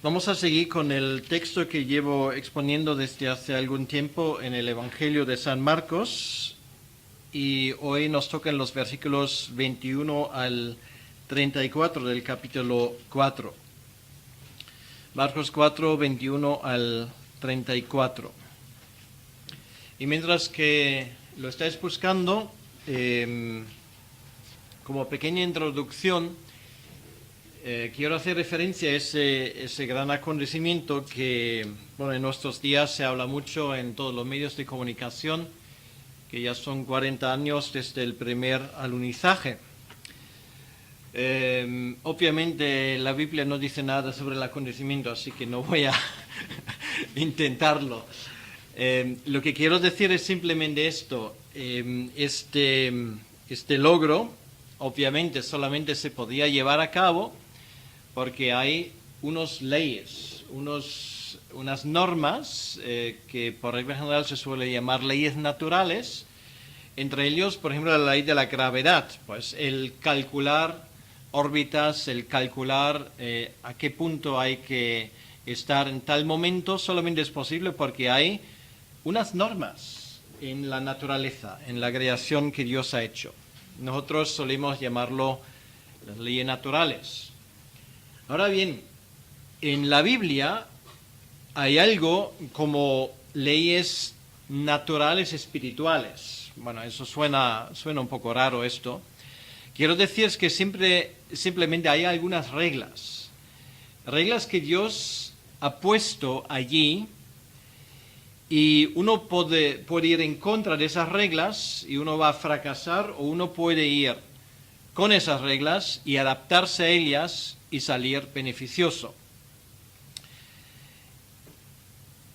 Vamos a seguir con el texto que llevo exponiendo desde hace algún tiempo en el Evangelio de San Marcos y hoy nos tocan los versículos 21 al 34 del capítulo 4. Marcos 4, 21 al 34. Y mientras que lo estáis buscando, como pequeña introducción, quiero hacer referencia a ese gran acontecimiento que en nuestros días se habla mucho en todos los medios de comunicación, que ya son 40 años desde el primer alunizaje. Obviamente la Biblia no dice nada sobre el acontecimiento, así que no voy a intentarlo. Lo que quiero decir es simplemente esto. Este logro, obviamente, solamente se podía llevar a cabo porque hay unas leyes, unas normas que por regla general se suele llamar leyes naturales. Entre ellos, por ejemplo, la ley de la gravedad, pues el calcular órbitas, el calcular a qué punto hay que estar en tal momento, solamente es posible porque hay unas normas en la naturaleza, en la creación que Dios ha hecho. Nosotros solemos llamarlo las leyes naturales. Ahora bien, en la Biblia hay algo como leyes naturales espirituales. Bueno, eso suena un poco raro esto. Quiero decir que simplemente hay algunas reglas que Dios ha puesto allí, y uno puede ir en contra de esas reglas y uno va a fracasar, o uno puede ir con esas reglas y adaptarse a ellas y salir beneficioso.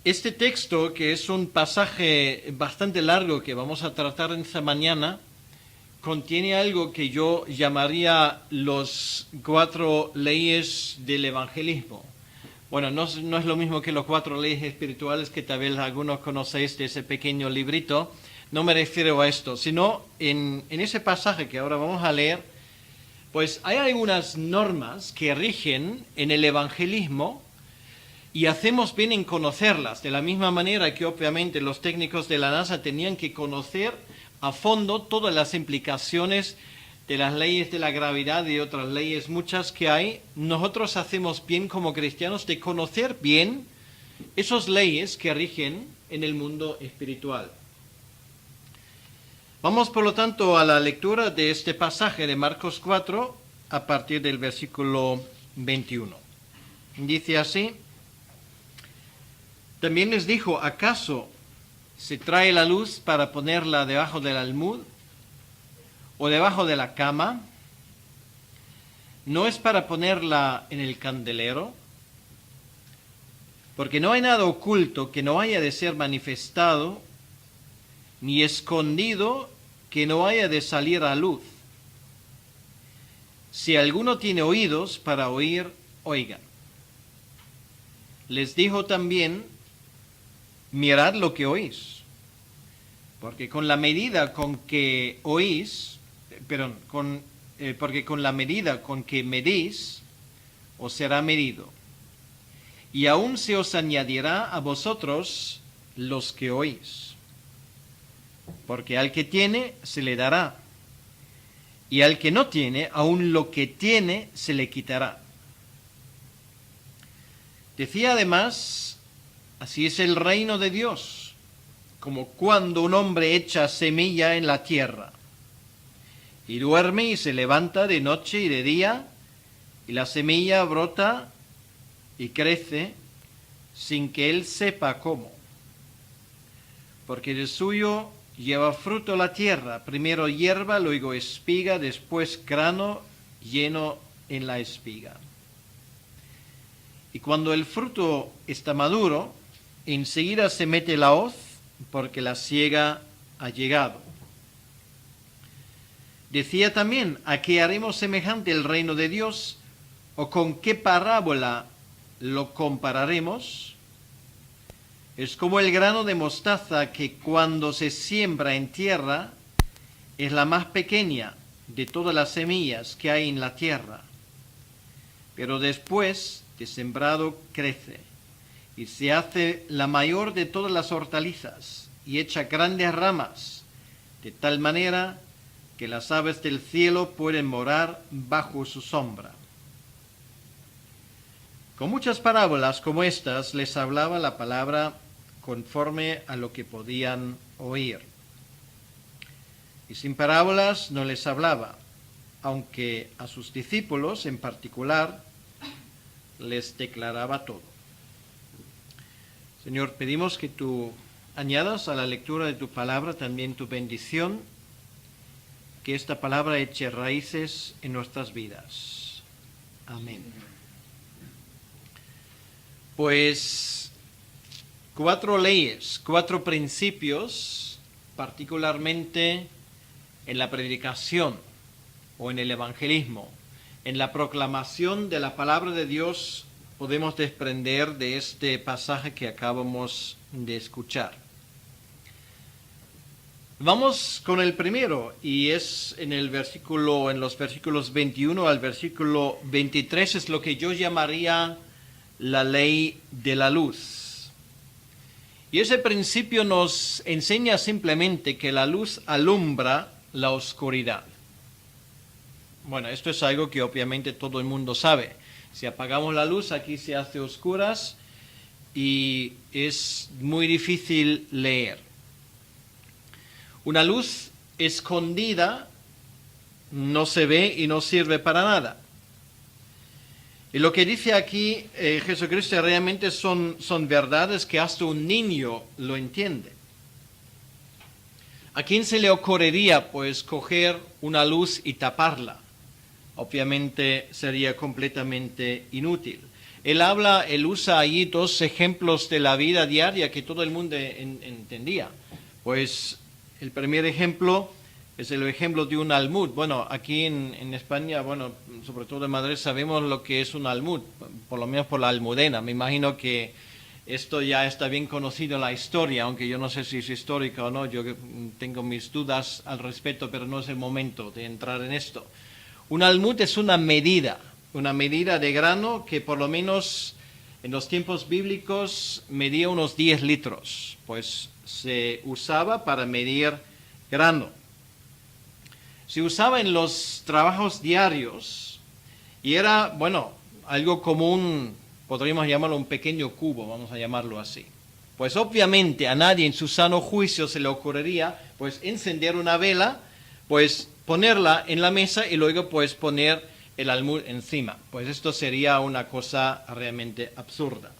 Este texto, que es un pasaje bastante largo que vamos a tratar esta mañana, contiene algo que yo llamaría los 4 leyes del evangelismo. Bueno, no es lo mismo que los 4 leyes espirituales que tal vez algunos conocéis de ese pequeño librito. No me refiero a esto, sino en ese pasaje que ahora vamos a leer, pues hay algunas normas que rigen en el evangelismo y hacemos bien en conocerlas, de la misma manera que obviamente los técnicos de la NASA tenían que conocer a fondo todas las implicaciones de las leyes de la gravedad y otras leyes muchas que hay. Nosotros hacemos bien como cristianos de conocer bien esas leyes que rigen en el mundo espiritual. Vamos, por lo tanto, a la lectura de este pasaje de Marcos 4 a partir del versículo 21. Dice así: También les dijo, ¿acaso se trae la luz para ponerla debajo del almud o debajo de la cama? ¿No es para ponerla en el candelero? Porque no hay nada oculto que no haya de ser manifestado, ni escondido que no haya de salir a luz. Si alguno tiene oídos para oír, oigan. Les dijo también, mirad lo que oís, porque con la medida con que oís, porque con la medida con que medís, os será medido, y aún se os añadirá a vosotros los que oís. Porque al que tiene se le dará, y al que no tiene, aún lo que tiene se le quitará. Decía además, así es el reino de Dios, como cuando un hombre echa semilla en la tierra, y duerme y se levanta de noche y de día, y la semilla brota y crece sin que él sepa cómo. Porque de suyo lleva fruto la tierra, primero hierba, luego espiga, después grano lleno en la espiga. Y cuando el fruto está maduro, enseguida se mete la hoz, porque la siega ha llegado. Decía también, ¿a qué haremos semejante el reino de Dios? ¿O con qué parábola lo compararemos? Es como el grano de mostaza que cuando se siembra en tierra es la más pequeña de todas las semillas que hay en la tierra. Pero después de sembrado crece y se hace la mayor de todas las hortalizas y echa grandes ramas, de tal manera que las aves del cielo pueden morar bajo su sombra. Con muchas parábolas como estas les hablaba la palabra conforme a lo que podían oír. Y sin parábolas no les hablaba, aunque a sus discípulos en particular les declaraba todo. Señor, pedimos que tú añadas a la lectura de tu palabra también tu bendición, que esta palabra eche raíces en nuestras vidas. Amén. Pues 4 leyes, 4 principios, particularmente en la predicación o en el evangelismo, en la proclamación de la palabra de Dios, podemos desprender de este pasaje que acabamos de escuchar. Vamos con el primero, y es en los versículos 21 al versículo 23, es lo que yo llamaría la ley de la luz. Y ese principio nos enseña simplemente que la luz alumbra la oscuridad. Bueno, esto es algo que obviamente todo el mundo sabe. Si apagamos la luz, aquí se hace oscuras y es muy difícil leer. Una luz escondida no se ve y no sirve para nada. Y lo que dice aquí Jesucristo realmente son verdades que hasta un niño lo entiende. ¿A quién se le ocurriría pues coger una luz y taparla? Obviamente sería completamente inútil. Él usa allí 2 ejemplos de la vida diaria que todo el mundo entendía. Pues el primer ejemplo es el ejemplo de un almud. Bueno, aquí en España, bueno, sobre todo en Madrid, sabemos lo que es un almud, por lo menos por la Almudena. Me imagino que esto ya está bien conocido en la historia, aunque yo no sé si es histórica o no, yo tengo mis dudas al respecto, pero no es el momento de entrar en esto. Un almud es una medida de grano que por lo menos en los tiempos bíblicos medía unos 10 litros, pues se usaba para medir grano. Se usaba en los trabajos diarios y era, bueno, algo común, podríamos llamarlo un pequeño cubo, vamos a llamarlo así. Pues obviamente a nadie en su sano juicio se le ocurriría pues encender una vela, pues ponerla en la mesa y luego pues poner el almud encima. Pues esto sería una cosa realmente absurda.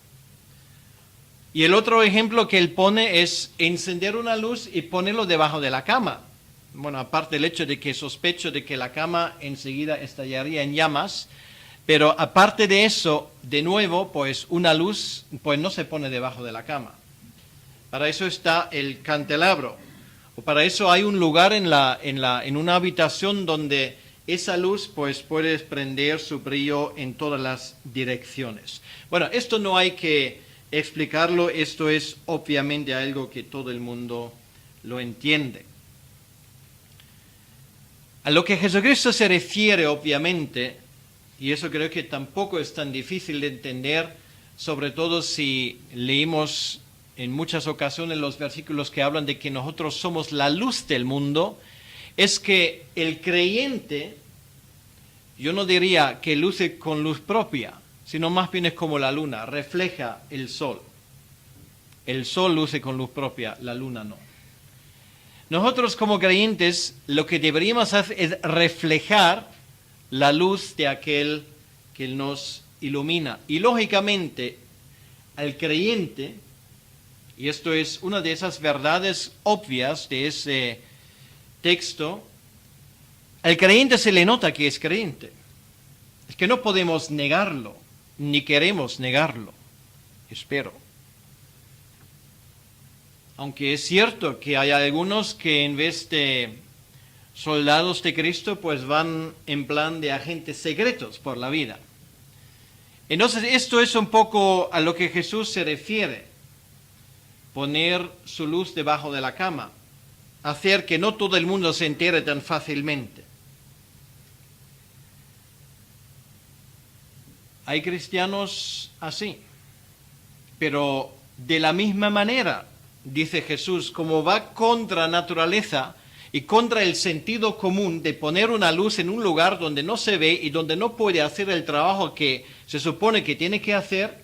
Y el otro ejemplo que él pone es encender una luz y ponerlo debajo de la cama. Bueno, aparte del hecho de que sospecho de que la cama enseguida estallaría en llamas, pero aparte de eso, de nuevo, pues una luz pues no se pone debajo de la cama. Para eso está el candelabro. O para eso hay un lugar en una habitación donde esa luz pues puede desprender su brillo en todas las direcciones. Bueno, esto no hay que explicarlo, esto es obviamente algo que todo el mundo lo entiende. A lo que Jesucristo se refiere, obviamente, y eso creo que tampoco es tan difícil de entender, sobre todo si leímos en muchas ocasiones los versículos que hablan de que nosotros somos la luz del mundo, es que el creyente, yo no diría que luce con luz propia, sino más bien es como la luna, refleja el sol. El sol luce con luz propia, la luna no. Nosotros como creyentes lo que deberíamos hacer es reflejar la luz de aquel que nos ilumina. Y lógicamente al creyente, y esto es una de esas verdades obvias de ese texto, al creyente se le nota que es creyente. Es que no podemos negarlo, ni queremos negarlo, espero. Aunque es cierto que hay algunos que en vez de soldados de Cristo, pues van en plan de agentes secretos por la vida. Entonces, esto es un poco a lo que Jesús se refiere. Poner su luz debajo de la cama. Hacer que no todo el mundo se entere tan fácilmente. Hay cristianos así, pero de la misma manera, dice Jesús, como va contra naturaleza y contra el sentido común de poner una luz en un lugar donde no se ve y donde no puede hacer el trabajo que se supone que tiene que hacer,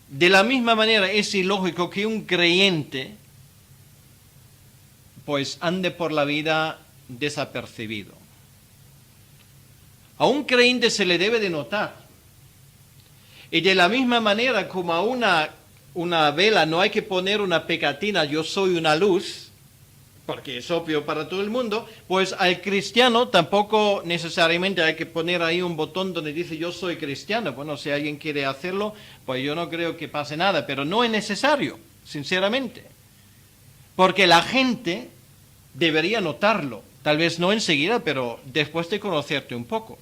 de la misma manera es ilógico que un creyente pues ande por la vida desapercibido. A un creyente se le debe de notar. Y de la misma manera como a una vela no hay que poner una pegatina, yo soy una luz, porque es obvio para todo el mundo, pues al cristiano tampoco necesariamente hay que poner ahí un botón donde dice yo soy cristiano. Bueno, si alguien quiere hacerlo, pues yo no creo que pase nada, pero no es necesario, sinceramente. Porque la gente debería notarlo, tal vez no enseguida, pero después de conocerte un poco.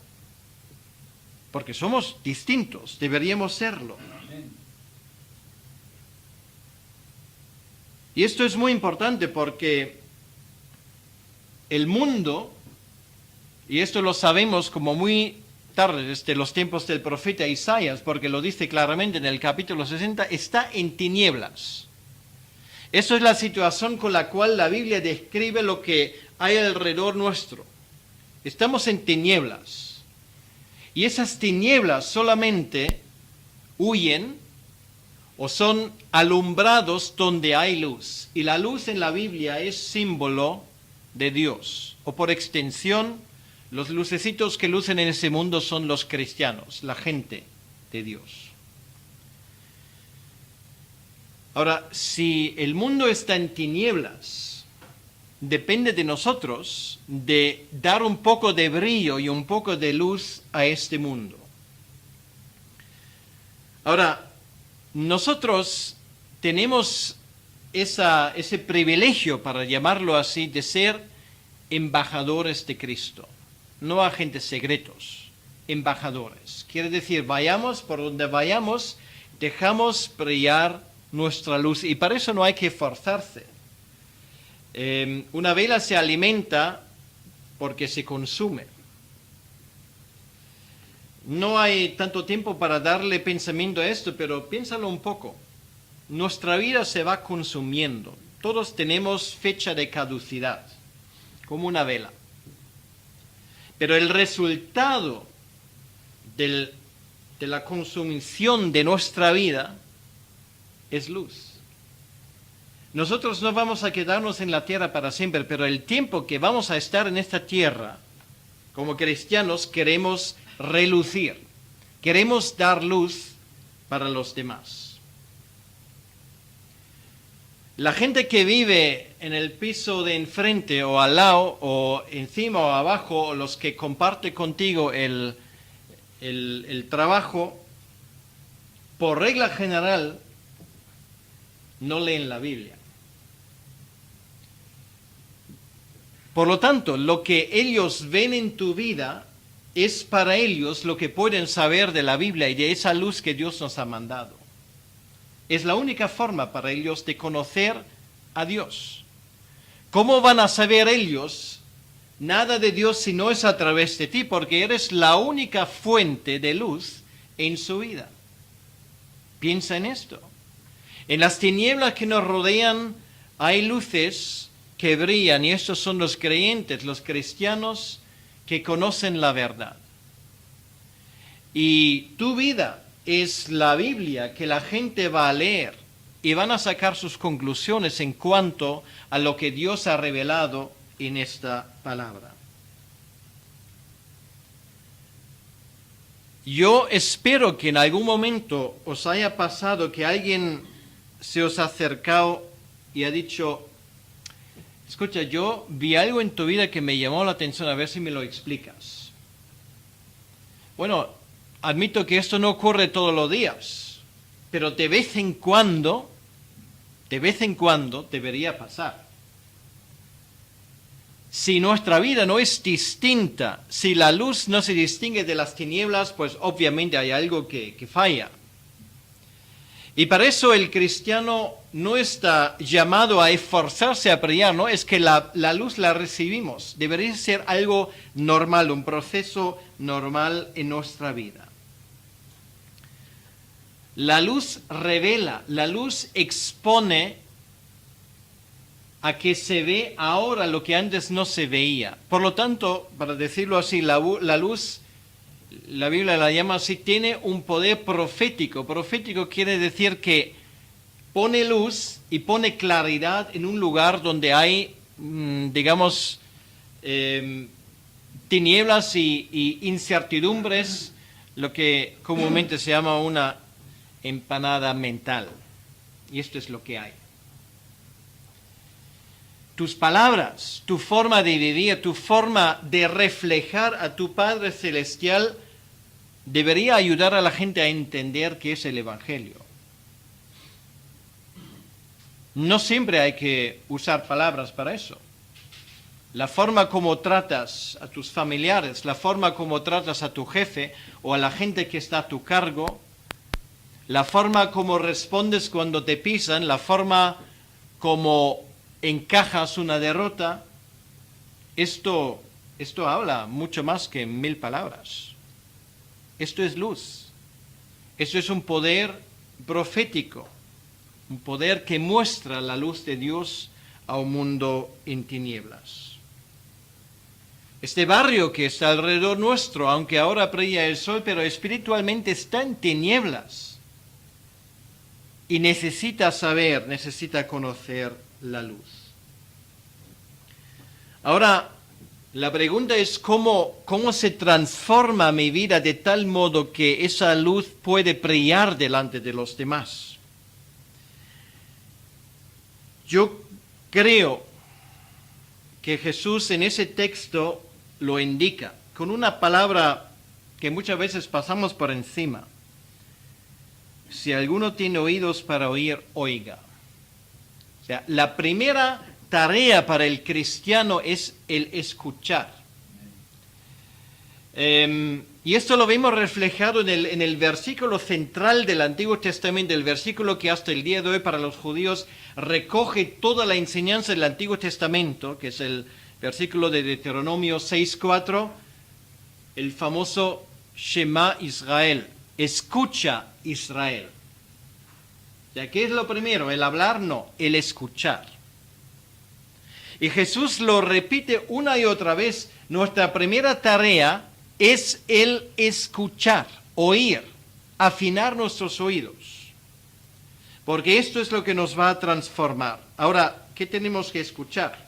Porque somos distintos, deberíamos serlo. Y esto es muy importante porque el mundo, y esto lo sabemos como muy tarde, desde los tiempos del profeta Isaías, porque lo dice claramente en el capítulo 60, está en tinieblas. Eso es la situación con la cual la Biblia describe lo que hay alrededor nuestro. Estamos en tinieblas. Y esas tinieblas solamente huyen o son alumbrados donde hay luz. Y la luz en la Biblia es símbolo de Dios. O por extensión, los lucecitos que lucen en ese mundo son los cristianos, la gente de Dios. Ahora, si el mundo está en tinieblas, depende de nosotros de dar un poco de brillo y un poco de luz a este mundo. Ahora, nosotros tenemos ese privilegio, para llamarlo así, de ser embajadores de Cristo, no agentes secretos, embajadores. Quiere decir, vayamos por donde vayamos, dejamos brillar nuestra luz, y para eso no hay que esforzarse. Una vela se alimenta porque se consume. No hay tanto tiempo para darle pensamiento a esto, pero piénsalo un poco. Nuestra vida se va consumiendo. Todos tenemos fecha de caducidad, como una vela. Pero el resultado de la consumición de nuestra vida es luz. Nosotros no vamos a quedarnos en la tierra para siempre, pero el tiempo que vamos a estar en esta tierra, como cristianos, queremos relucir, queremos dar luz para los demás. La gente que vive en el piso de enfrente o al lado o encima o abajo, o los que comparten contigo el trabajo, por regla general no leen la Biblia. Por lo tanto, lo que ellos ven en tu vida es para ellos lo que pueden saber de la Biblia y de esa luz que Dios nos ha mandado. Es la única forma para ellos de conocer a Dios. ¿Cómo van a saber ellos nada de Dios si no es a través de ti? Porque eres la única fuente de luz en su vida. Piensa en esto. En las tinieblas que nos rodean hay luces que brillan, y estos son los creyentes, los cristianos que conocen la verdad. Y tu vida es la Biblia que la gente va a leer y van a sacar sus conclusiones en cuanto a lo que Dios ha revelado en esta palabra. Yo espero que en algún momento os haya pasado que alguien se os ha acercado y ha dicho: escucha, yo vi algo en tu vida que me llamó la atención, a ver si me lo explicas. Bueno, admito que esto no ocurre todos los días, pero de vez en cuando debería pasar. Si nuestra vida no es distinta, si la luz no se distingue de las tinieblas, pues obviamente hay algo que falla. Y para eso el cristiano no está llamado a esforzarse a brillar, ¿no? Es que la luz la recibimos. Debería ser algo normal, un proceso normal en nuestra vida. La luz revela, la luz expone a que se ve ahora lo que antes no se veía. Por lo tanto, para decirlo así, la luz, la Biblia la llama así, tiene un poder profético. Profético quiere decir que pone luz y pone claridad en un lugar donde hay, digamos, tinieblas y incertidumbres, lo que comúnmente se llama una empanada mental. Y esto es lo que hay. Tus palabras, tu forma de vivir, tu forma de reflejar a tu Padre Celestial debería ayudar a la gente a entender qué es el Evangelio. No siempre hay que usar palabras para eso. La forma como tratas a tus familiares, la forma como tratas a tu jefe o a la gente que está a tu cargo, la forma como respondes cuando te pisan, la forma como encajas una derrota, esto habla mucho más que 1000 palabras. Esto es luz. Esto es un poder profético, un poder que muestra la luz de Dios a un mundo en tinieblas. Este barrio que está alrededor nuestro, aunque ahora brilla el sol, pero espiritualmente está en tinieblas. Y necesita saber, necesita conocer la luz. Ahora, la pregunta es cómo se transforma mi vida de tal modo que esa luz puede brillar delante de los demás. Yo creo que Jesús en ese texto lo indica con una palabra que muchas veces pasamos por encima. Si alguno tiene oídos para oír, oiga. O sea, la primera tarea para el cristiano es el escuchar. Y esto lo vemos reflejado en el versículo central del Antiguo Testamento, el versículo que hasta el día de hoy para los judíos recoge toda la enseñanza del Antiguo Testamento, que es el versículo de Deuteronomio 6:4, el famoso Shema Israel, escucha Israel. ¿Ya qué es lo primero? ¿El hablar? No, el escuchar. Y Jesús lo repite una y otra vez. Nuestra primera tarea es el escuchar, oír, afinar nuestros oídos. Porque esto es lo que nos va a transformar. Ahora, ¿qué tenemos que escuchar?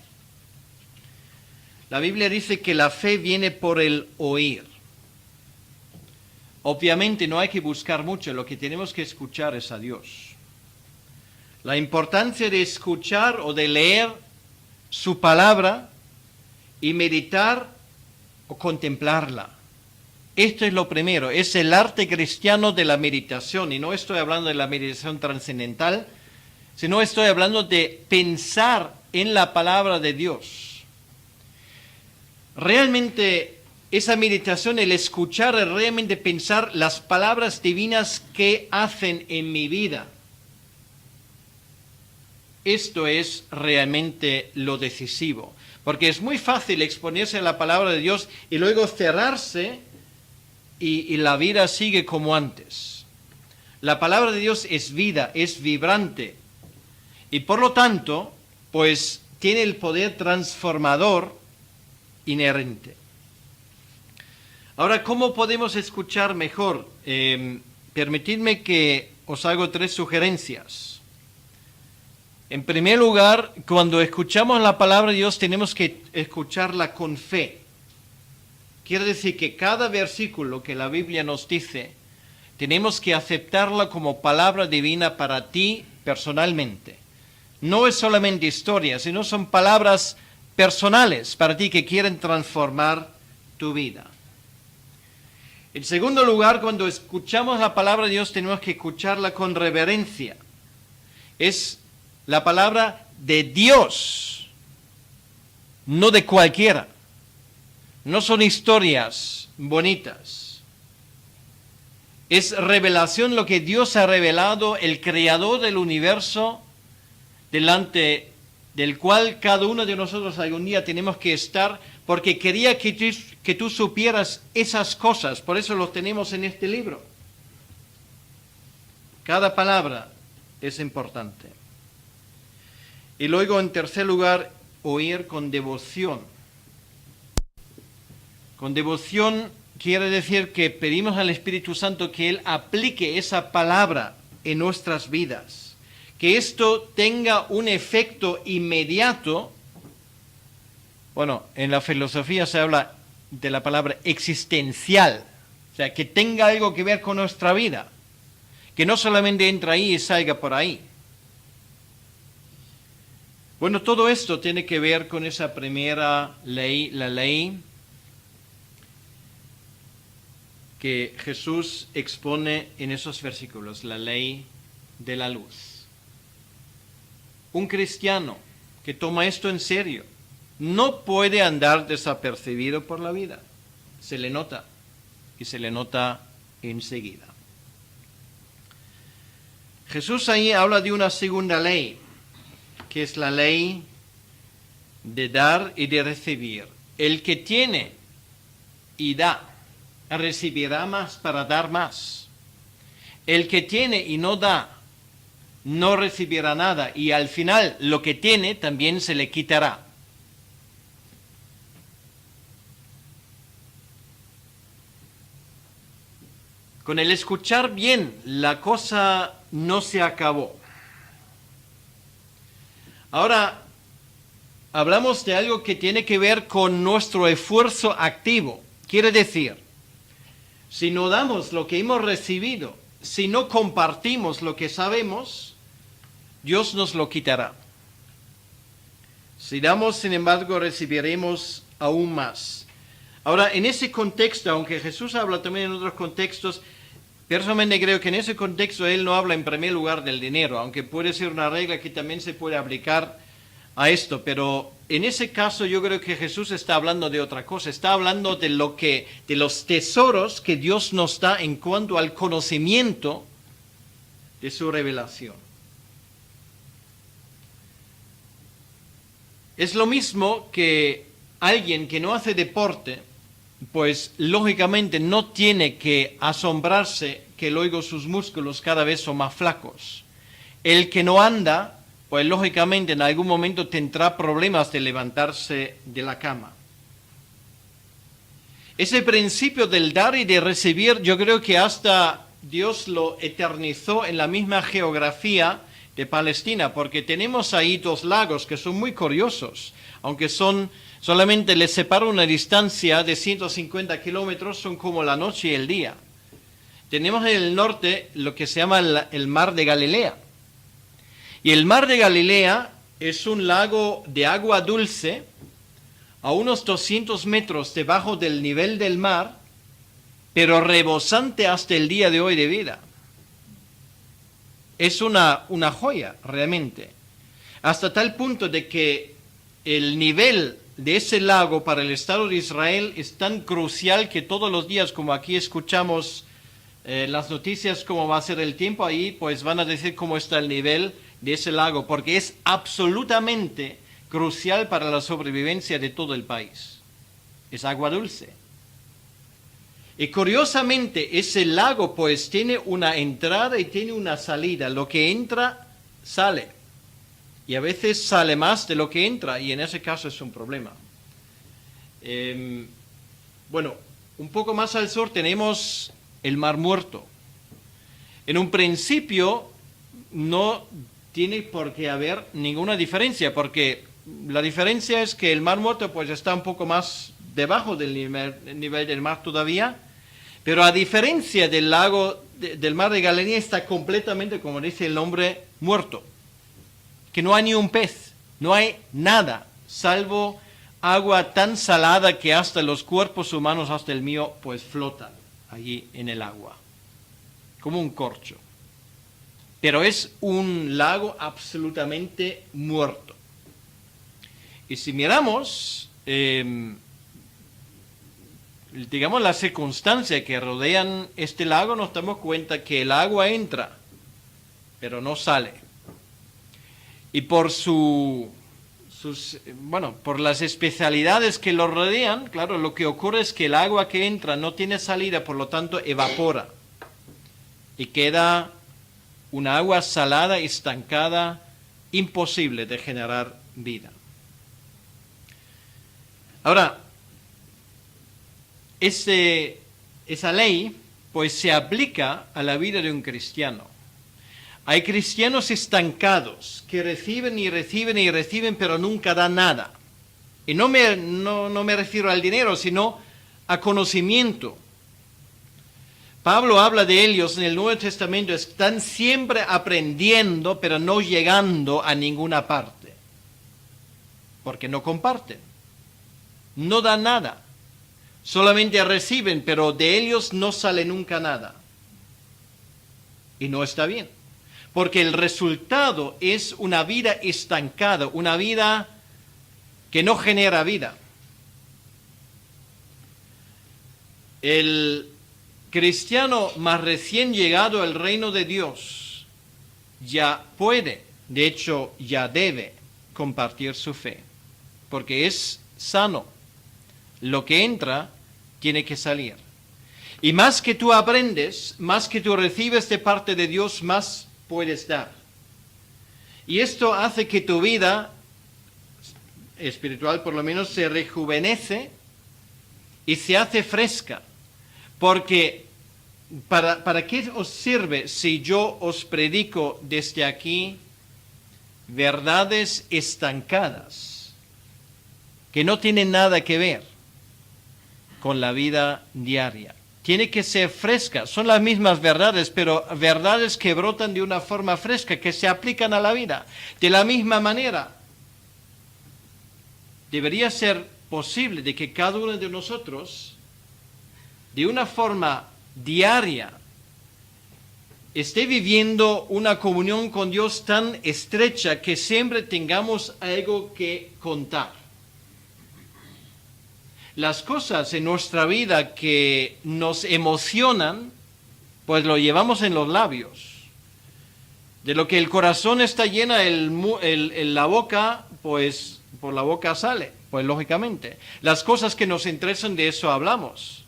La Biblia dice que la fe viene por el oír. Obviamente no hay que buscar mucho, lo que tenemos que escuchar es a Dios. La importancia de escuchar o de leer su palabra y meditar o contemplarla. Esto es lo primero, es el arte cristiano de la meditación, y no estoy hablando de la meditación trascendental, sino estoy hablando de pensar en la palabra de Dios. Realmente esa meditación, el escuchar, es realmente pensar las palabras divinas que hacen en mi vida. Esto es realmente lo decisivo, porque es muy fácil exponerse a la palabra de Dios y luego cerrarse y la vida sigue como antes. La palabra de Dios es vida, es vibrante y por lo tanto, pues tiene el poder transformador inherente. Ahora, ¿cómo podemos escuchar mejor? Permitidme que os hago 3 sugerencias. En primer lugar, cuando escuchamos la palabra de Dios tenemos que escucharla con fe. Quiere decir que cada versículo que la Biblia nos dice, tenemos que aceptarla como palabra divina para ti personalmente. No es solamente historia, sino son palabras personales para ti que quieren transformar tu vida. En segundo lugar, cuando escuchamos la palabra de Dios tenemos que escucharla con reverencia. Es la palabra de Dios, no de cualquiera. No son historias bonitas. Es revelación lo que Dios ha revelado, el creador del universo, delante del cual cada uno de nosotros algún día tenemos que estar, porque quería que tú supieras esas cosas, por eso los tenemos en este libro. Cada palabra es importante. Y luego, en tercer lugar, oír con devoción. Con devoción quiere decir que pedimos al Espíritu Santo que Él aplique esa palabra en nuestras vidas, que esto tenga un efecto inmediato. Bueno, en la filosofía se habla de la palabra existencial, o sea, que tenga algo que ver con nuestra vida, que no solamente entre ahí y salga por ahí. Bueno, todo esto tiene que ver con esa primera ley, la ley que Jesús expone en esos versículos, la ley de la luz. Un cristiano que toma esto en serio no puede andar desapercibido por la vida. Se le nota, y se le nota enseguida. Jesús ahí habla de una segunda ley, que es la ley de dar y de recibir. El que tiene y da, recibirá más para dar más. El que tiene y no da, no recibirá nada, y al final lo que tiene también se le quitará. Con el escuchar bien, la cosa no se acabó. Ahora, hablamos de algo que tiene que ver con nuestro esfuerzo activo. Quiere decir, si no damos lo que hemos recibido, si no compartimos lo que sabemos, Dios nos lo quitará. Si damos, sin embargo, recibiremos aún más. Ahora, en ese contexto, aunque Jesús habla también en otros contextos, personalmente creo que en ese contexto Él no habla en primer lugar del dinero, aunque puede ser una regla que también se puede aplicar a esto, pero en ese caso yo creo que Jesús está hablando de otra cosa, está hablando de los tesoros que Dios nos da en cuanto al conocimiento de su revelación. Es lo mismo que alguien que no hace deporte, pues lógicamente no tiene que asombrarse que luego sus músculos cada vez son más flacos. El que no anda, pues lógicamente en algún momento tendrá problemas de levantarse de la cama. Ese principio del dar y de recibir, yo creo que hasta Dios lo eternizó en la misma geografía de Palestina, porque tenemos ahí dos lagos que son muy curiosos, aunque solamente les separa una distancia de 150 kilómetros, son como la noche y el día. Tenemos en el norte lo que se llama el mar de Galilea. Y el mar de Galilea es un lago de agua dulce a unos 200 metros debajo del nivel del mar, pero rebosante hasta el día de hoy de vida. Es una joya realmente, hasta tal punto de que el nivel de ese lago para el Estado de Israel es tan crucial que todos los días, como aquí escuchamos las noticias, cómo va a ser el tiempo, ahí pues van a decir cómo está el nivel de ese lago, porque es absolutamente crucial para la sobrevivencia de todo el país. Es agua dulce. Y curiosamente ese lago pues tiene una entrada y tiene una salida. Lo que entra, sale. Y a veces sale más de lo que entra, y en ese caso es un problema. Bueno, un poco más al sur tenemos el Mar Muerto. En un principio no tiene por qué haber ninguna diferencia, porque la diferencia es que el Mar Muerto pues está un poco más debajo del nivel del mar todavía, pero a diferencia del lago, del mar de Galilea, está completamente, como dice el nombre, muerto. Que no hay ni un pez, no hay nada, salvo agua tan salada que hasta los cuerpos humanos, hasta el mío, pues flotan allí en el agua, como un corcho. Pero es un lago absolutamente muerto. Y si miramos, digamos, las circunstancias que rodean este lago, nos damos cuenta que el agua entra, pero no sale. Y por por las especialidades que lo rodean, claro, lo que ocurre es que el agua que entra no tiene salida, por lo tanto evapora y queda una agua salada, estancada, imposible de generar vida. Ahora, esa ley pues se aplica a la vida de un cristiano. Hay cristianos estancados que reciben y reciben y reciben, pero nunca dan nada. Y no me refiero al dinero, sino a conocimiento. Pablo habla de ellos en el Nuevo Testamento, están siempre aprendiendo, pero no llegando a ninguna parte. Porque no comparten. No dan nada. Solamente reciben, pero de ellos no sale nunca nada. Y no está bien. Porque el resultado es una vida estancada, una vida que no genera vida. El cristiano más recién llegado al reino de Dios ya puede, de hecho ya debe compartir su fe, porque es sano. Lo que entra tiene que salir. Y más que tú aprendes, más que tú recibes de parte de Dios, más puedes dar. Y esto hace que tu vida espiritual, por lo menos, se rejuvenece y se hace fresca. Porque, ¿para qué os sirve si yo os predico desde aquí verdades estancadas que no tienen nada que ver con la vida diaria? Tiene que ser fresca. Son las mismas verdades, pero verdades que brotan de una forma fresca, que se aplican a la vida. De la misma manera, debería ser posible de que cada uno de nosotros, de una forma diaria, esté viviendo una comunión con Dios tan estrecha que siempre tengamos algo que contar. Las cosas en nuestra vida que nos emocionan, pues lo llevamos en los labios. De lo que el corazón está llena, la boca, pues por la boca sale, pues lógicamente. Las cosas que nos interesan, de eso hablamos.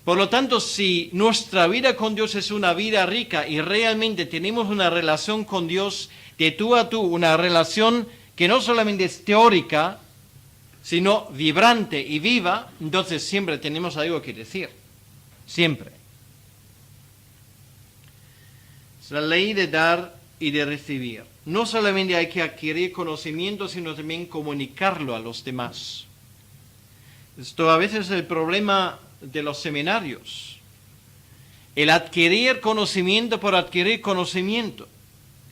Por lo tanto, si nuestra vida con Dios es una vida rica y realmente tenemos una relación con Dios de tú a tú, una relación que no solamente es teórica, sino vibrante y viva, entonces siempre tenemos algo que decir. Siempre. Es la ley de dar y de recibir. No solamente hay que adquirir conocimiento, sino también comunicarlo a los demás. Esto a veces es el problema de los seminarios. El adquirir conocimiento por adquirir conocimiento,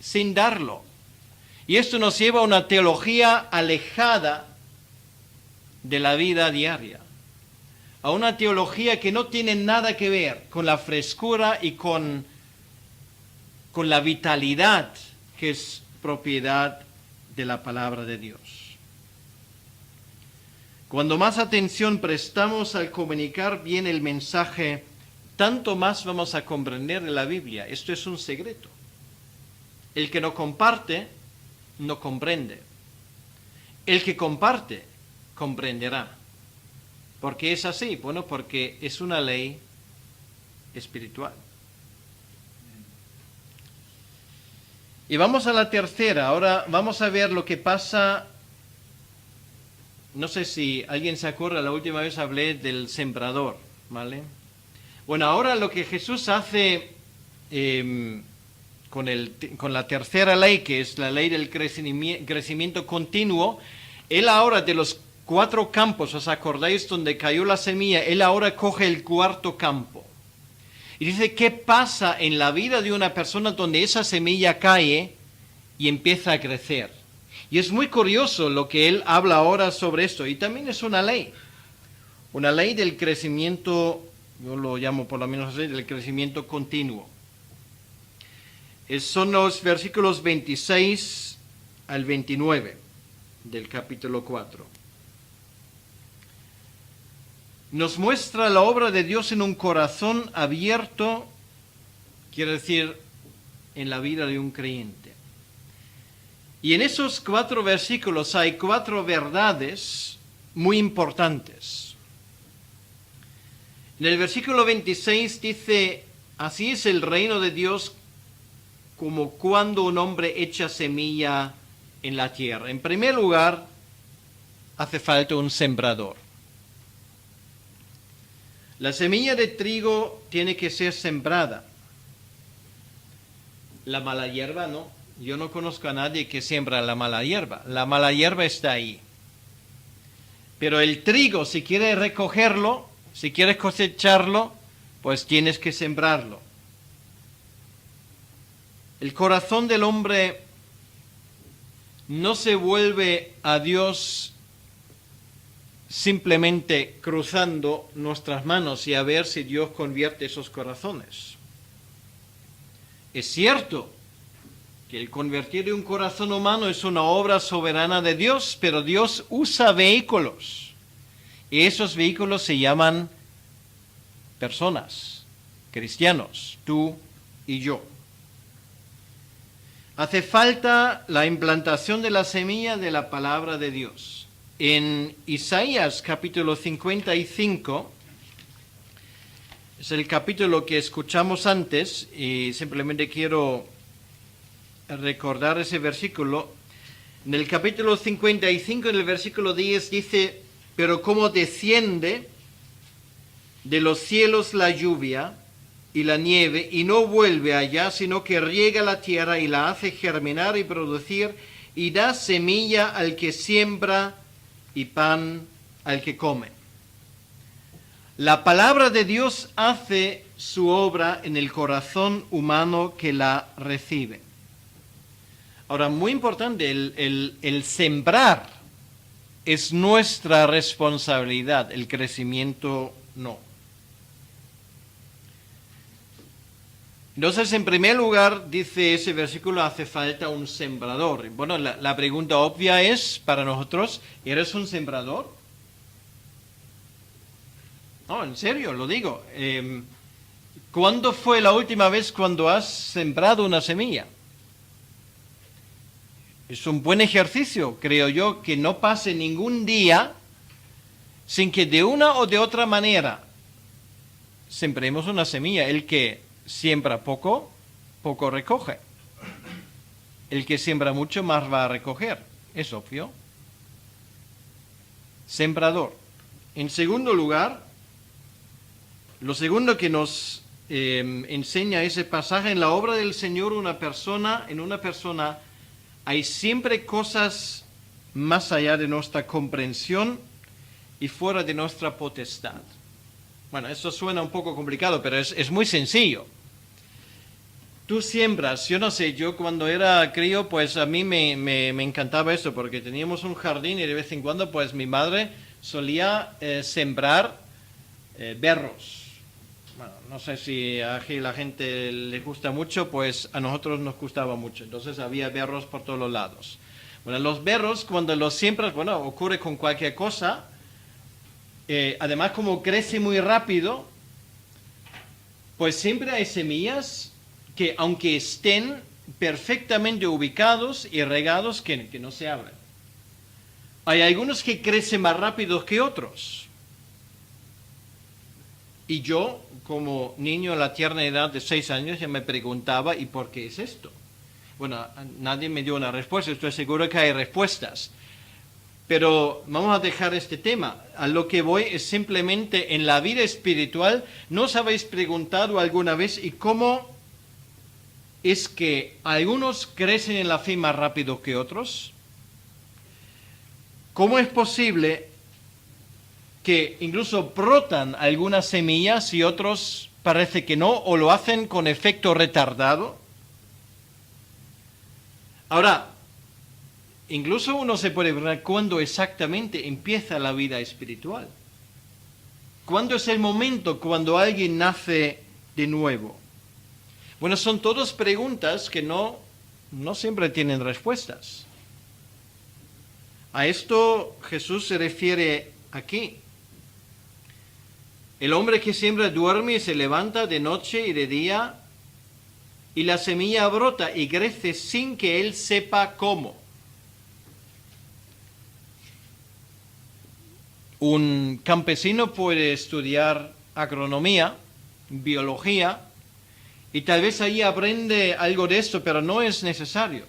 sin darlo. Y esto nos lleva a una teología alejada de la vida diaria, a una teología que no tiene nada que ver con la frescura y con la vitalidad que es propiedad de la palabra de Dios. Cuando más atención prestamos al comunicar bien el mensaje, tanto más vamos a comprender de la Biblia. Esto es un secreto. El que no comparte, no comprende. El que comparte, comprenderá. ¿Por qué es así? Bueno, porque es una ley espiritual. Y vamos a la tercera. Ahora vamos a ver lo que pasa. No sé si alguien se acuerda, la última vez hablé del sembrador, ¿vale? Bueno, ahora lo que Jesús hace con la tercera ley, que es la ley del crecimiento continuo, Él ahora de los 4 campos, ¿os acordáis donde cayó la semilla? Él ahora coge el 4º campo. Y dice, ¿qué pasa en la vida de una persona donde esa semilla cae y empieza a crecer? Y es muy curioso lo que él habla ahora sobre esto. Y también es una ley del crecimiento, yo lo llamo por lo menos así, del crecimiento continuo. Son los versículos 26 al 29 del capítulo 4. Nos muestra la obra de Dios en un corazón abierto, quiere decir, en la vida de un creyente. Y en esos 4 versículos hay 4 verdades muy importantes. En el versículo 26 dice, así es el reino de Dios como cuando un hombre echa semilla en la tierra. En primer lugar, hace falta un sembrador. La semilla de trigo tiene que ser sembrada. La mala hierba no. Yo no conozco a nadie que siembra la mala hierba. La mala hierba está ahí. Pero el trigo, si quieres recogerlo, si quieres cosecharlo, pues tienes que sembrarlo. El corazón del hombre no se vuelve a Dios simplemente cruzando nuestras manos y a ver si Dios convierte esos corazones. Es cierto que el convertir de un corazón humano es una obra soberana de Dios, pero Dios usa vehículos. Y esos vehículos se llaman personas, cristianos, tú y yo. Hace falta la implantación de la semilla de la palabra de Dios. En Isaías capítulo 55, es el capítulo que escuchamos antes, y simplemente quiero recordar ese versículo. En el capítulo 55, en el versículo 10, dice: pero como desciende de los cielos la lluvia y la nieve, y no vuelve allá, sino que riega la tierra y la hace germinar y producir, y da semilla al que siembra y pan al que come. La palabra de Dios hace su obra en el corazón humano que la recibe. Ahora, muy importante, el sembrar es nuestra responsabilidad, el crecimiento no. Entonces, en primer lugar, dice ese versículo, hace falta un sembrador. Bueno, la pregunta obvia es para nosotros, ¿eres un sembrador? No, en serio, lo digo. ¿Cuándo fue la última vez cuando has sembrado una semilla? Es un buen ejercicio, creo yo, que no pase ningún día sin que de una o de otra manera sembremos una semilla. El que siembra poco, poco recoge. El que siembra mucho, más va a recoger. Es obvio. Sembrador. En segundo lugar, lo segundo que nos enseña ese pasaje, en la obra del Señor, en una persona hay siempre cosas más allá de nuestra comprensión y fuera de nuestra potestad. Bueno, esto suena un poco complicado, pero es muy sencillo. Tú siembras, yo no sé, yo cuando era crío, pues a mí me encantaba eso, porque teníamos un jardín y de vez en cuando, pues mi madre solía sembrar berros. Bueno, no sé si aquí la gente les gusta mucho, pues a nosotros nos gustaba mucho. Entonces había berros por todos los lados. Bueno, los berros, cuando los siembras, bueno, ocurre con cualquier cosa. Además, como crece muy rápido, pues siempre hay semillas que, aunque estén perfectamente ubicados y regados, que no se abren. Hay algunos que crecen más rápido que otros. Y yo, como niño a la tierna edad de 6 años, ya me preguntaba, ¿y por qué es esto? Bueno, nadie me dio una respuesta, estoy seguro que hay respuestas. Pero vamos a dejar este tema. A lo que voy es simplemente en la vida espiritual. ¿No os habéis preguntado alguna vez y cómo es que algunos crecen en la fe más rápido que otros? ¿Cómo es posible que incluso brotan algunas semillas y otros parece que no, o lo hacen con efecto retardado? Ahora, incluso uno se puede preguntar cuándo exactamente empieza la vida espiritual. ¿Cuándo es el momento cuando alguien nace de nuevo? Bueno, son todas preguntas que no siempre tienen respuestas. A esto Jesús se refiere aquí. El hombre que siembra duerme y se levanta de noche y de día, y la semilla brota y crece sin que él sepa cómo. Un campesino puede estudiar agronomía, biología, Y tal vez ahí aprende algo de esto, pero no es necesario.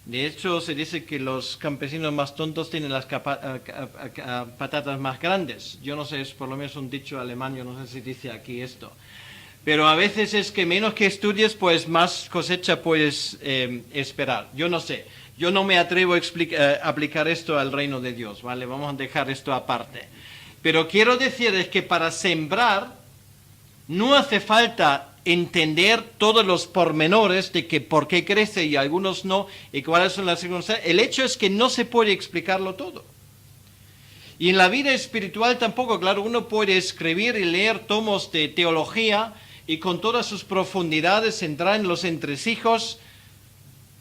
De hecho, se dice que los campesinos más tontos tienen las patatas más grandes. Yo no sé, es por lo menos un dicho alemán, yo no sé si dice aquí esto. Pero a veces es que menos que estudies, pues más cosecha puedes esperar. Yo no sé, yo no me atrevo a aplicar esto al reino de Dios, ¿vale? Vamos a dejar esto aparte. Pero quiero decir es que para sembrar no hace falta entender todos los pormenores de que por qué crece y algunos no, y cuáles son las circunstancias. El hecho es que no se puede explicarlo todo. Y en la vida espiritual tampoco, claro, uno puede escribir y leer tomos de teología y con todas sus profundidades entrar en los entresijos,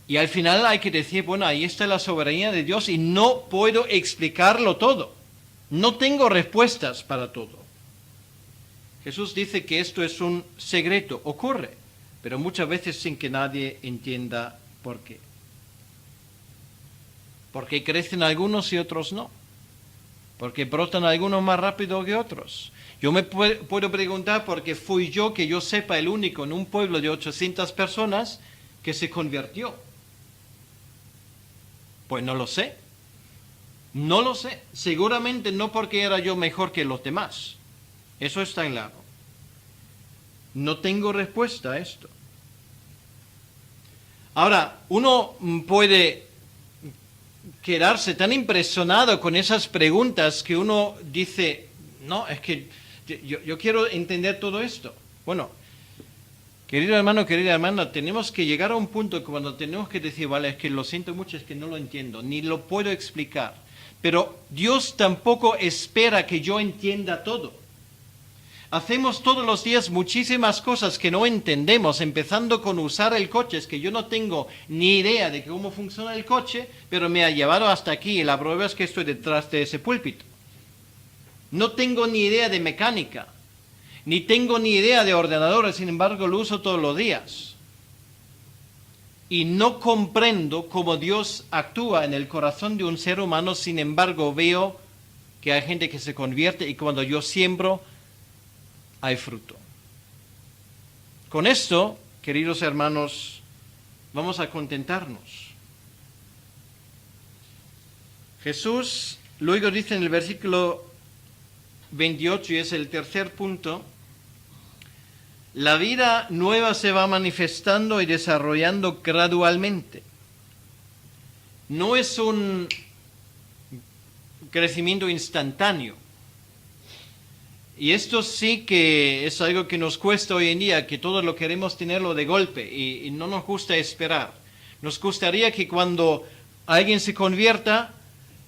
y al final hay que decir, bueno, ahí está la soberanía de Dios y no puedo explicarlo todo. No tengo respuestas para todo. Jesús dice que esto es un secreto, ocurre, pero muchas veces sin que nadie entienda por qué. Porque crecen algunos y otros no. Porque brotan algunos más rápido que otros. Yo me puedo preguntar por qué fui yo, que yo sepa, el único en un pueblo de 800 personas que se convirtió. Pues no lo sé. No lo sé. Seguramente no porque era yo mejor que los demás. Eso está claro. No tengo respuesta a esto. Yo uno puede quedarse tan impresionado con esas preguntas que uno dice, no, es que yo quiero entender todo esto. Bueno, querido hermano, querida hermana, tenemos que llegar a un punto cuando tenemos que decir, vale, es que lo siento mucho, es que no lo entiendo, ni lo puedo explicar. Pero Dios tampoco espera que yo entienda todo. Hacemos todos los días muchísimas cosas que no entendemos, empezando con usar el coche. Es que yo no tengo ni idea de cómo funciona el coche, pero me ha llevado hasta aquí y la prueba es que estoy detrás de ese púlpito. No tengo ni idea de mecánica, ni tengo ni idea de ordenadores, sin embargo lo uso todos los días. Y no comprendo cómo Dios actúa en el corazón de un ser humano, sin embargo veo que hay gente que se convierte y cuando yo siembro, hay fruto. Con esto, queridos hermanos, vamos a contentarnos. Jesús luego dice en el versículo 28, y es el tercer punto, la vida nueva se va manifestando y desarrollando gradualmente. No es un crecimiento instantáneo. Y esto sí que es algo que nos cuesta hoy en día, que todos lo queremos tenerlo de golpe y no nos gusta esperar. Nos gustaría que cuando alguien se convierta,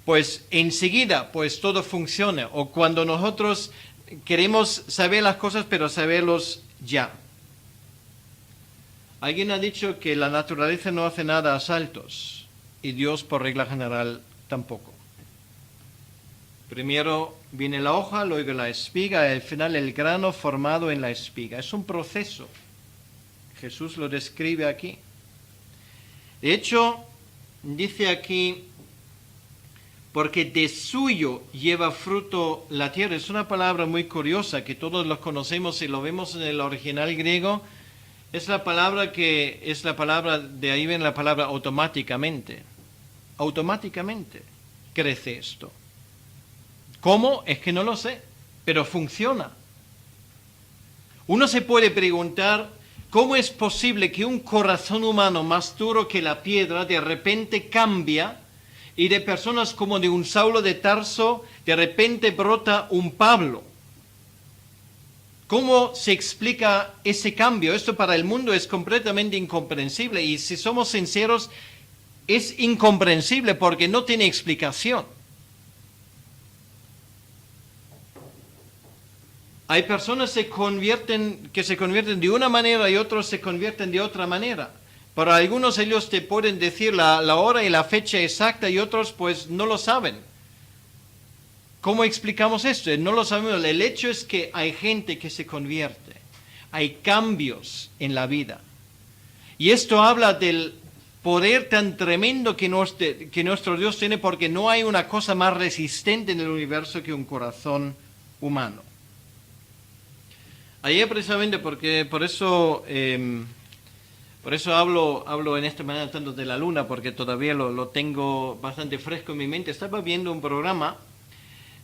pues enseguida pues todo funcione. O cuando nosotros queremos saber las cosas, pero saberlos ya. Alguien ha dicho que la naturaleza no hace nada a saltos y Dios por regla general tampoco. Primero viene la hoja, luego la espiga y al final el grano formado en la espiga. Es un proceso. Jesús lo describe aquí. De hecho, dice aquí, porque de suyo lleva fruto la tierra. Es una palabra muy curiosa que todos lo conocemos y lo vemos en el original griego. Es la palabra de ahí viene la palabra automáticamente. Automáticamente crece esto. ¿Cómo? Es que no lo sé, pero funciona. Uno se puede preguntar, ¿cómo es posible que un corazón humano más duro que la piedra de repente cambia y de personas como de un Saulo de Tarso de repente brota un Pablo? ¿Cómo se explica ese cambio? Esto para el mundo es completamente incomprensible y si somos sinceros, es incomprensible porque no tiene explicación. Hay personas que se convierten de una manera y otros se convierten de otra manera. Para algunos ellos te pueden decir la hora y la fecha exacta y otros pues no lo saben. ¿Cómo explicamos esto? No lo sabemos. El hecho es que hay gente que se convierte. Hay cambios en la vida. Y esto habla del poder tan tremendo que nuestro Dios tiene porque no hay una cosa más resistente en el universo que un corazón humano. Ayer precisamente, porque por eso hablo en esta manera tanto de la luna, porque todavía lo tengo bastante fresco en mi mente. Estaba viendo un programa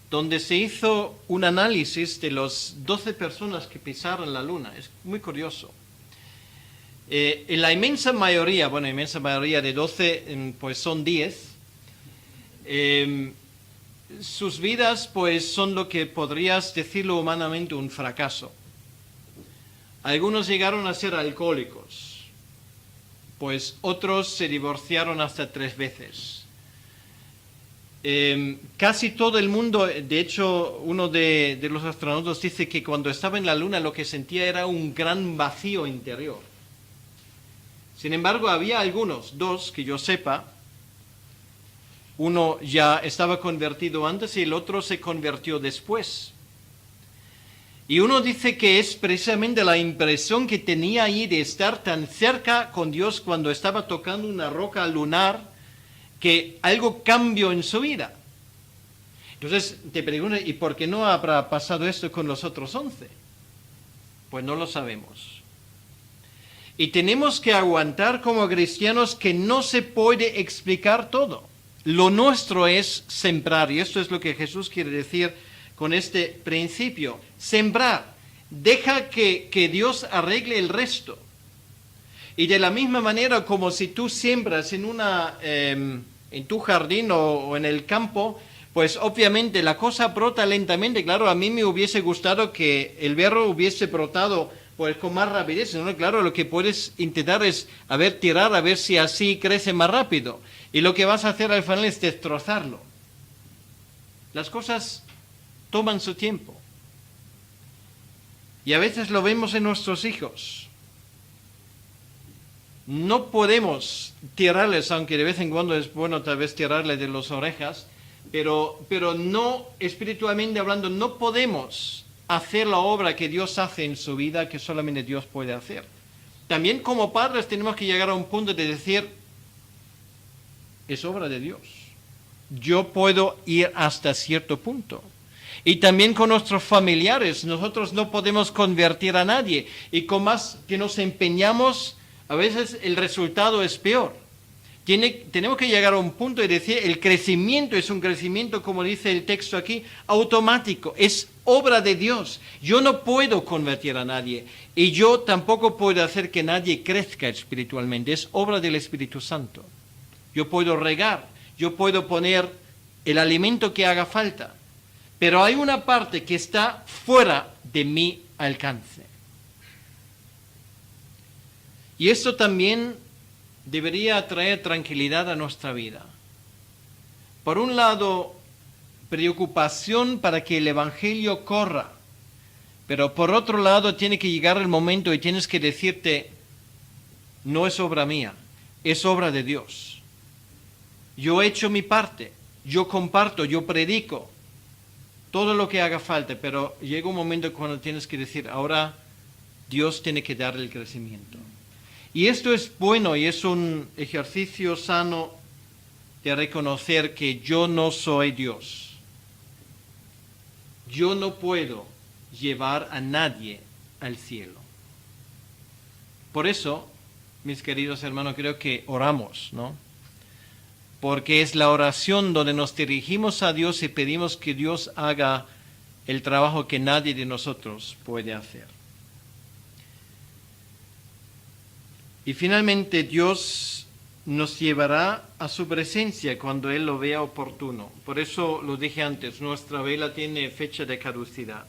donde se hizo un análisis de las 12 personas que pisaron la luna. Es muy curioso. En la inmensa mayoría de 12, pues son 10. Sus vidas, pues, son lo que podrías decirlo humanamente un fracaso. Algunos llegaron a ser alcohólicos, pues otros se divorciaron hasta 3 veces. Casi todo el mundo, de hecho, uno de los astronautas dice que cuando estaba en la Luna lo que sentía era un gran vacío interior. Sin embargo, había algunos, 2 que yo sepa, uno ya estaba convertido antes y el otro se convirtió después. Y uno dice que es precisamente la impresión que tenía ahí de estar tan cerca con Dios cuando estaba tocando una roca lunar, que algo cambió en su vida. Entonces te pregunto, ¿y por qué no habrá pasado esto con los otros 11? Pues no lo sabemos. Y tenemos que aguantar como cristianos que no se puede explicar todo. Lo nuestro es sembrar, y esto es lo que Jesús quiere decir con este principio. Sembrar. Deja que Dios arregle el resto. Y de la misma manera como si tú siembras en tu jardín o en el campo, pues obviamente la cosa brota lentamente. Claro, a mí me hubiese gustado que el berro hubiese brotado pues con más rapidez, ¿no? Claro, lo que puedes intentar es tirar a ver si así crece más rápido. Y lo que vas a hacer al final es destrozarlo. Las cosas toman su tiempo. Y a veces lo vemos en nuestros hijos. No podemos tirarles, aunque de vez en cuando es bueno tal vez tirarles de las orejas, pero no, espiritualmente hablando, no podemos hacer la obra que Dios hace en su vida, que solamente Dios puede hacer. También como padres tenemos que llegar a un punto de decir, es obra de Dios. Yo puedo ir hasta cierto punto. Y también con nuestros familiares, nosotros no podemos convertir a nadie. Y con más que nos empeñamos, a veces el resultado es peor. Tenemos que llegar a un punto de decir, el crecimiento es un crecimiento, como dice el texto aquí, automático, es obra de Dios. Yo no puedo convertir a nadie y yo tampoco puedo hacer que nadie crezca espiritualmente, es obra del Espíritu Santo. Yo puedo regar, yo puedo poner el alimento que haga falta, pero hay una parte que está fuera de mi alcance. Y esto también debería traer tranquilidad a nuestra vida. Por un lado, preocupación para que el Evangelio corra, pero por otro lado tiene que llegar el momento y tienes que decirte, no es obra mía, es obra de Dios. Yo he hecho mi parte, yo comparto, yo predico, todo lo que haga falta, pero llega un momento cuando tienes que decir, ahora Dios tiene que dar el crecimiento. Y esto es bueno y es un ejercicio sano de reconocer que yo no soy Dios. Yo no puedo llevar a nadie al cielo. Por eso, mis queridos hermanos, creo que oramos, ¿no? Porque es la oración donde nos dirigimos a Dios y pedimos que Dios haga el trabajo que nadie de nosotros puede hacer. Y finalmente Dios nos llevará a su presencia cuando Él lo vea oportuno. Por eso lo dije antes, nuestra vela tiene fecha de caducidad.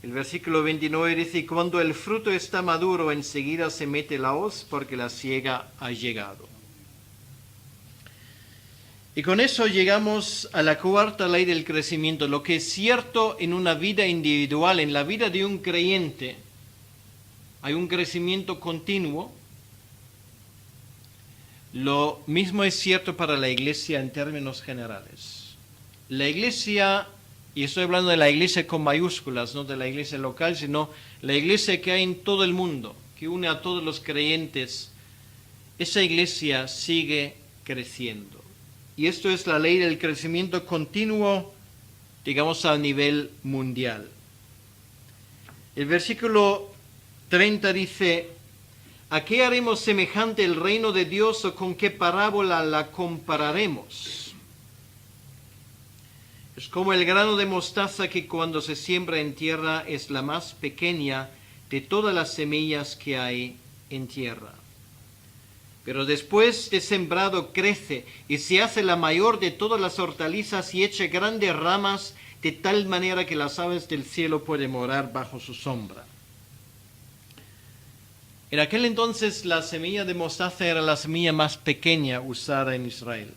El versículo 29 dice, cuando el fruto está maduro, enseguida se mete la hoz porque la siega ha llegado. Y con eso llegamos a la cuarta ley del crecimiento. Lo que es cierto en una vida individual, en la vida de un creyente, hay un crecimiento continuo. Lo mismo es cierto para la iglesia en términos generales. La iglesia, y estoy hablando de la iglesia con mayúsculas, no de la iglesia local, sino la iglesia que hay en todo el mundo, que une a todos los creyentes, esa iglesia sigue creciendo. Y esto es la ley del crecimiento continuo, digamos, a nivel mundial. El versículo 30 dice: ¿a qué haremos semejante el reino de Dios o con qué parábola la compararemos? Es como el grano de mostaza que cuando se siembra en tierra es la más pequeña de todas las semillas que hay en tierra. Pero después de sembrado crece y se hace la mayor de todas las hortalizas y echa grandes ramas de tal manera que las aves del cielo pueden morar bajo su sombra. En aquel entonces la semilla de mostaza era la semilla más pequeña usada en Israel.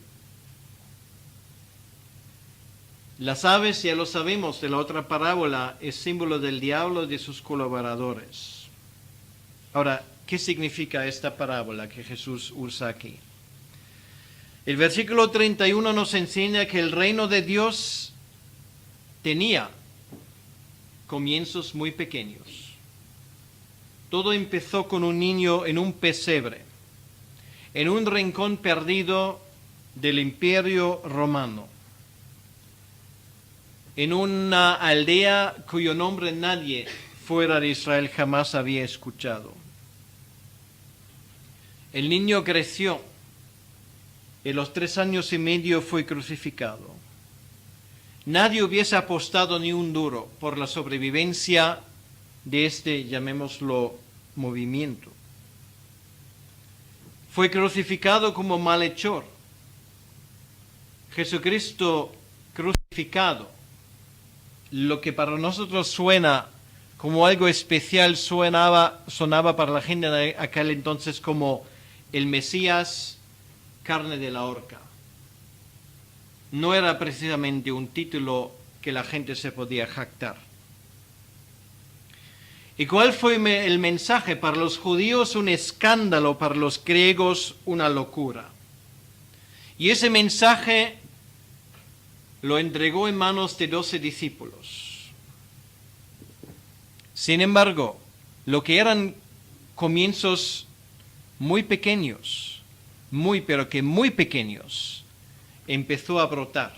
Las aves, ya lo sabemos de la otra parábola, es símbolo del diablo y de sus colaboradores. Ahora, ¿qué significa esta parábola que Jesús usa aquí? El versículo 31 nos enseña que el reino de Dios tenía comienzos muy pequeños. Todo empezó con un niño en un pesebre, en un rincón perdido del Imperio Romano, en una aldea cuyo nombre nadie fuera de Israel jamás había escuchado. El niño creció, en los 3 años y medio fue crucificado. Nadie hubiese apostado ni un duro por la sobrevivencia de este, llamémoslo, movimiento. Fue crucificado como malhechor. Jesucristo crucificado, lo que para nosotros suena como algo especial, sonaba para la gente de aquel entonces como el Mesías, carne de la horca. No era precisamente un título que la gente se podía jactar. ¿Y cuál fue el mensaje? Para los judíos un escándalo, para los griegos una locura. Y ese mensaje lo entregó en manos de 12 discípulos. Sin embargo, lo que eran comienzos muy pequeños, pero muy pequeños, empezó a brotar.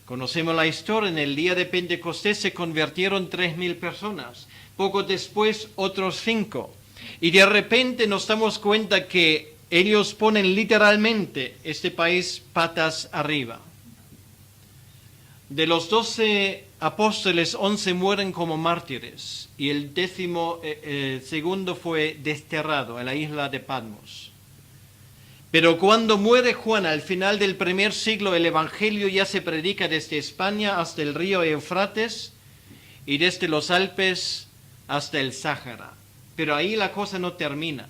Conocemos la historia, en el día de Pentecostés se convirtieron 3,000 personas, poco después otros 5, y de repente nos damos cuenta que ellos ponen literalmente este país patas arriba. De los 12 apóstoles, 11 mueren como mártires, y el segundo fue desterrado a la isla de Patmos. Pero cuando muere Juan al final del primer siglo, el Evangelio ya se predica desde España hasta el río Eufrates y desde los Alpes hasta el Sáhara. Pero ahí la cosa no termina.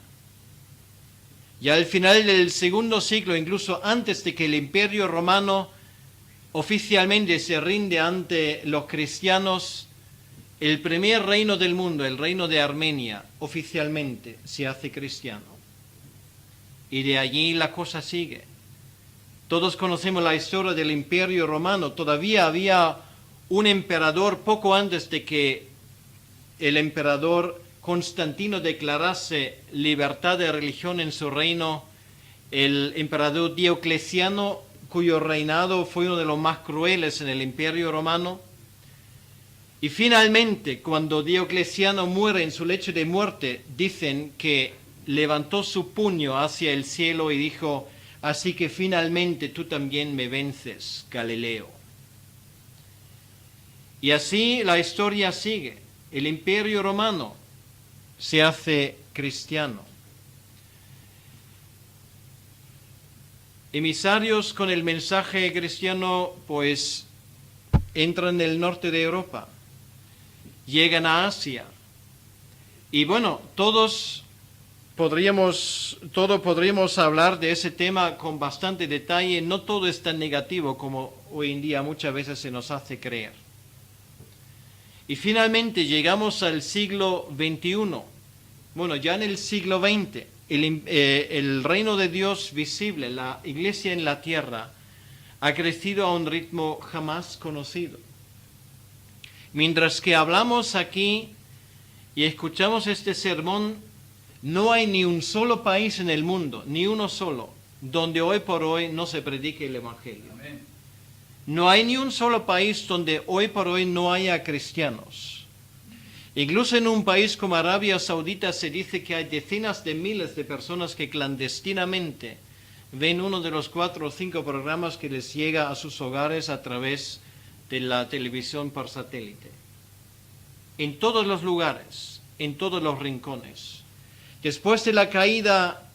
Ya al final del segundo siglo, incluso antes de que el Imperio Romano oficialmente se rinde ante los cristianos, el primer reino del mundo, el reino de Armenia, oficialmente se hace cristiano. Y de allí la cosa sigue. Todos conocemos la historia del Imperio Romano. Todavía había un emperador poco antes de que el emperador Constantino declarase libertad de religión en su reino. El emperador Diocleciano, cuyo reinado fue uno de los más crueles en el Imperio Romano. Y finalmente, cuando Diocleciano muere en su lecho de muerte, dicen que levantó su puño hacia el cielo y dijo: así que finalmente tú también me vences, Galileo. Y así la historia sigue. El Imperio Romano se hace cristiano. Emisarios con el mensaje cristiano pues entran en el norte de Europa, llegan a Asia. Y bueno, todos podríamos hablar de ese tema con bastante detalle. No todo es tan negativo como hoy en día muchas veces se nos hace creer. Y finalmente llegamos al siglo XXI. Bueno, ya en el siglo XX, el reino de Dios visible, la iglesia en la tierra, ha crecido a un ritmo jamás conocido. Mientras que hablamos aquí y escuchamos este sermón, no hay ni un solo país en el mundo, ni uno solo, donde hoy por hoy no se predique el Evangelio. Amén. No hay ni un solo país donde hoy por hoy no haya cristianos. Incluso en un país como Arabia Saudita se dice que hay decenas de miles de personas que clandestinamente ven uno de los 4 o 5 programas que les llega a sus hogares a través de la televisión por satélite. En todos los lugares, en todos los rincones. Después de la caída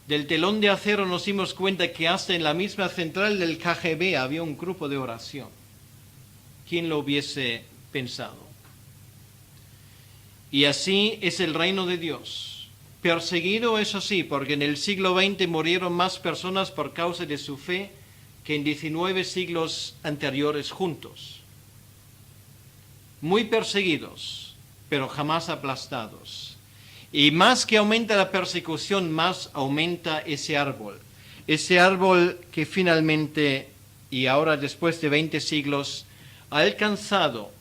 del telón de acero nos dimos cuenta que hasta en la misma central del KGB había un grupo de oración. ¿Quién lo hubiese pensado? Y así es el reino de Dios. Perseguido, eso sí, porque en el siglo XX murieron más personas por causa de su fe que en 19 siglos anteriores juntos. Muy perseguidos, pero jamás aplastados. Y más que aumenta la persecución, más aumenta ese árbol. Ese árbol que finalmente, y ahora después de 20 siglos, ha alcanzado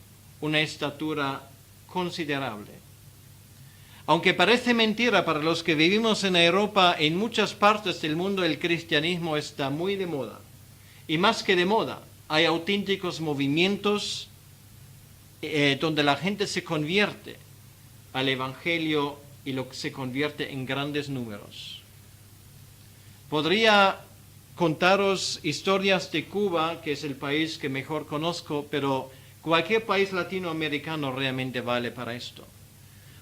una estatura considerable. Aunque parece mentira para los que vivimos en Europa, en muchas partes del mundo el cristianismo está muy de moda. Y más que de moda, hay auténticos movimientos donde la gente se convierte al Evangelio y se convierte en grandes números. Podría contaros historias de Cuba, que es el país que mejor conozco, pero cualquier país latinoamericano realmente vale para esto.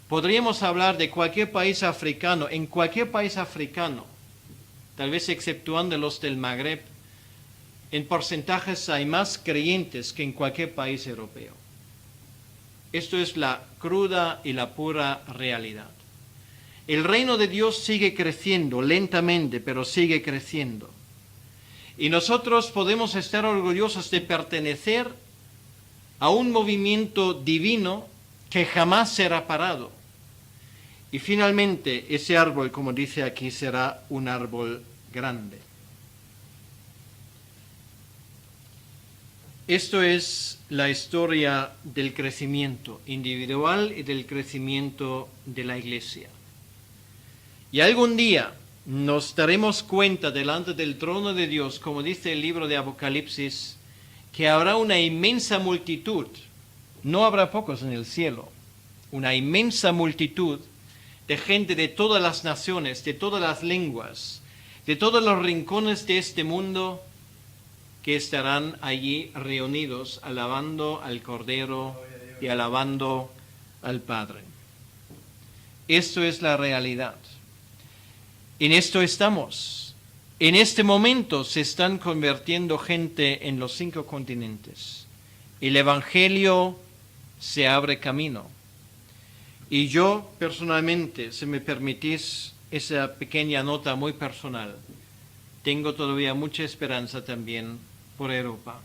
Podríamos hablar de cualquier país africano. En cualquier país africano, tal vez exceptuando los del Magreb, en porcentajes hay más creyentes que en cualquier país europeo. Esto es la cruda y la pura realidad. El reino de Dios sigue creciendo lentamente, pero sigue creciendo. Y nosotros podemos estar orgullosos de pertenecer a un movimiento divino que jamás será parado. Y finalmente ese árbol, como dice aquí, será un árbol grande. Esto es la historia del crecimiento individual y del crecimiento de la Iglesia. Y algún día nos daremos cuenta delante del trono de Dios, como dice el libro de Apocalipsis, que habrá una inmensa multitud, no habrá pocos en el cielo, una inmensa multitud de gente de todas las naciones, de todas las lenguas, de todos los rincones de este mundo, que estarán allí reunidos alabando al Cordero y alabando al Padre. Esto es la realidad. En esto estamos. En este momento se están convirtiendo gente en los 5 continentes. El Evangelio se abre camino. Y yo personalmente, si me permitís esa pequeña nota muy personal, tengo todavía mucha esperanza también por Europa.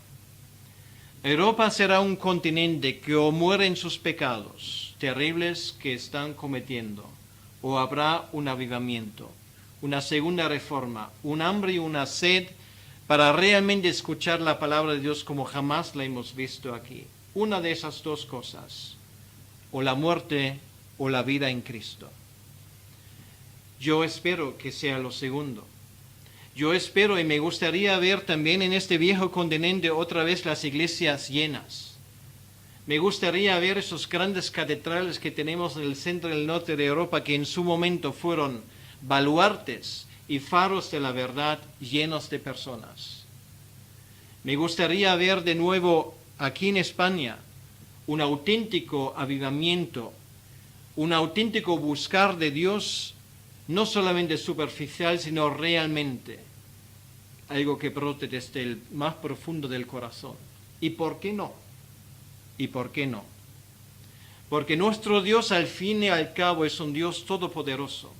Europa será un continente que o muere en sus pecados terribles que están cometiendo, o habrá un avivamiento, una segunda reforma, un hambre y una sed para realmente escuchar la palabra de Dios como jamás la hemos visto aquí. Una de esas dos cosas, o la muerte o la vida en Cristo. Yo espero que sea lo segundo. Yo espero y me gustaría ver también en este viejo continente otra vez las iglesias llenas. Me gustaría ver esos grandes catedrales que tenemos en el centro y el norte de Europa, que en su momento fueron baluartes y faros de la verdad llenos de personas. Me gustaría ver de nuevo aquí en España un auténtico avivamiento, un auténtico buscar de Dios, no solamente superficial, sino realmente algo que brote desde el más profundo del corazón. ¿Y por qué no? ¿Y por qué no? Porque nuestro Dios al fin y al cabo es un Dios todopoderoso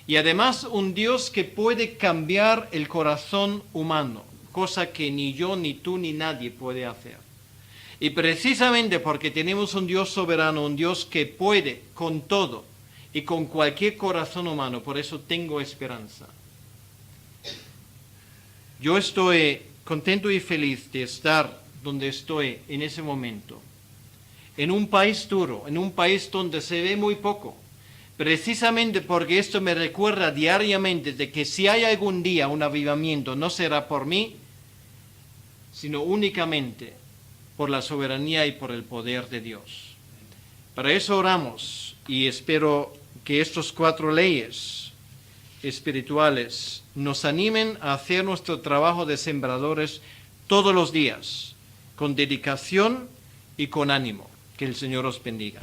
y además un Dios que puede cambiar el corazón humano, cosa que ni yo, ni tú, ni nadie puede hacer. Y precisamente porque tenemos un Dios soberano, un Dios que puede con todo y con cualquier corazón humano, por eso tengo esperanza. Yo estoy contento y feliz de estar donde estoy en ese momento, en un país duro, en un país donde se ve muy poco, precisamente porque esto me recuerda diariamente de que si hay algún día un avivamiento, no será por mí, sino únicamente por la soberanía y por el poder de Dios. Para eso oramos y espero que estas 4 leyes espirituales nos animen a hacer nuestro trabajo de sembradores todos los días, con dedicación y con ánimo. Que el Señor os bendiga.